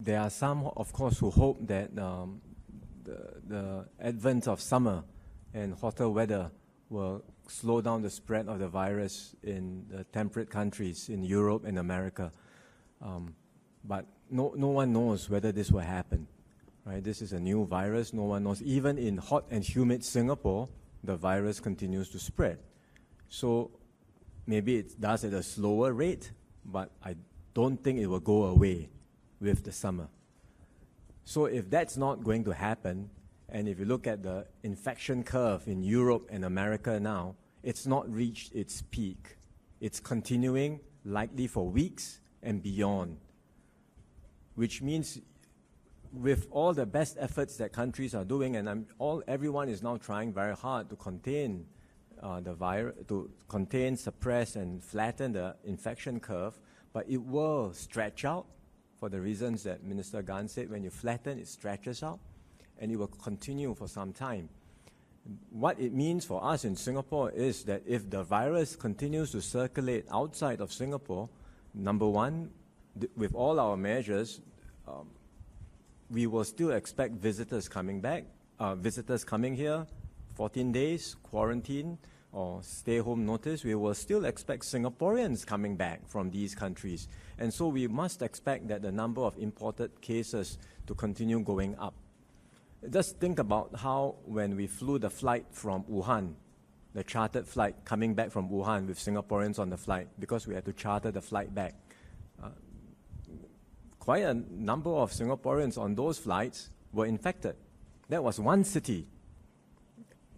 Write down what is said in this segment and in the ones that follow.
there are some, of course, who hope that the advent of summer and hotter weather will slow down the spread of the virus in the temperate countries in Europe and America. But no one knows whether this will happen. Right? This is a new virus. No one knows. Even in hot and humid Singapore, the virus continues to spread. So maybe it does at a slower rate, but I don't think it will go away with the summer. So if that's not going to happen, and if you look at the infection curve in Europe and America now, it's not reached its peak. It's continuing likely for weeks and beyond, which means with all the best efforts that countries are doing, and everyone is now trying very hard to contain the virus, to contain, suppress, and flatten the infection curve, but it will stretch out for the reasons that Minister Gan said. When you flatten, it stretches out, and it will continue for some time. What it means for us in Singapore is that if the virus continues to circulate outside of Singapore, number one, with all our measures, we will still expect visitors coming back, visitors coming here, 14 days, quarantine, or stay-home notice. We will still expect Singaporeans coming back from these countries. And so we must expect that the number of imported cases to continue going up. Just think about how when we flew the flight from Wuhan, the chartered flight coming back from Wuhan with Singaporeans on the flight, because we had to charter the flight back. Quite a number of Singaporeans on those flights were infected. That was one city.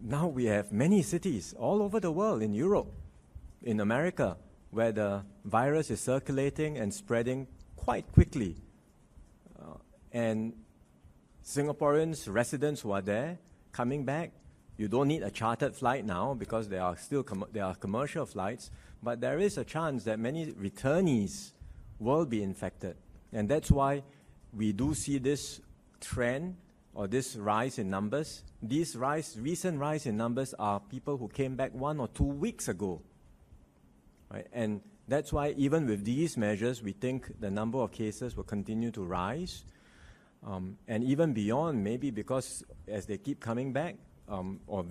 Now we have many cities all over the world, in Europe, in America, where the virus is circulating and spreading quite quickly. And Singaporeans, residents who are there, coming back, you don't need a chartered flight now because there are still commercial flights, but there is a chance that many returnees will be infected. And that's why we do see this trend or this rise in numbers. These recent rise in numbers are people who came back 1 or 2 weeks ago. Right? And that's why even with these measures, we think the number of cases will continue to rise. And even beyond, maybe because as they keep coming back, or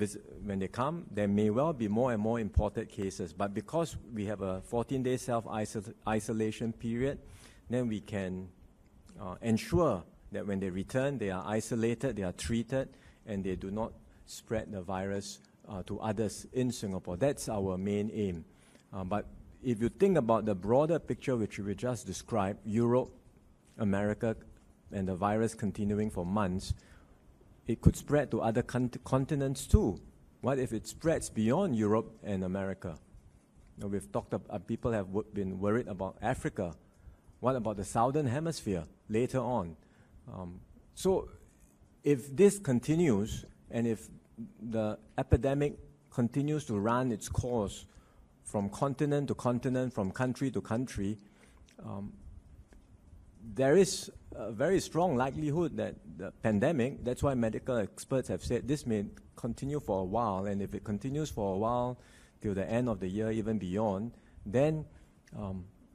when they come, there may well be more and more imported cases. But because we have a 14-day self-isolation period, then we can ensure that when they return, they are isolated, they are treated, and they do not spread the virus to others in Singapore. That's our main aim. But if you think about the broader picture which we just described, Europe, America, and the virus continuing for months, it could spread to other continents too. What if it spreads beyond Europe and America? Now, we've talked about, people have been worried about Africa. What about the Southern Hemisphere later on? So if this continues, and if the epidemic continues to run its course from continent to continent, from country to country, there is a very strong likelihood that the pandemic, that's why medical experts have said this may continue for a while, and if it continues for a while till the end of the year, even beyond, then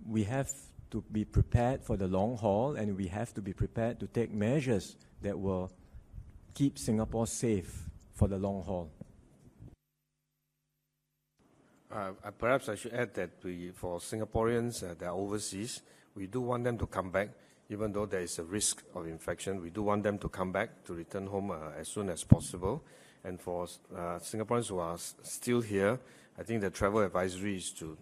we have to be prepared for the long haul, and we have to be prepared to take measures that will keep Singapore safe for the long haul. Perhaps I should add that for Singaporeans that are overseas, we do want them to come back, even though there is a risk of infection. We do want them to come back, to return home as soon as possible. And for Singaporeans who are still here, I think the travel advisory is to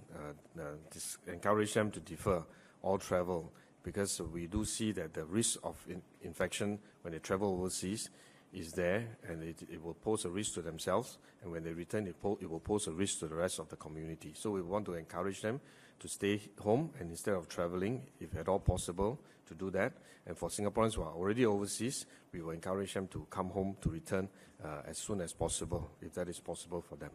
encourage them to defer all travel, because we do see that the risk of infection when they travel overseas is there, and it will pose a risk to themselves, and when they return, it will pose a risk to the rest of the community. So we want to encourage them to stay home, and instead of traveling, if at all possible, to do that. And for Singaporeans who are already overseas, we will encourage them to come home, to return as soon as possible, if that is possible for them.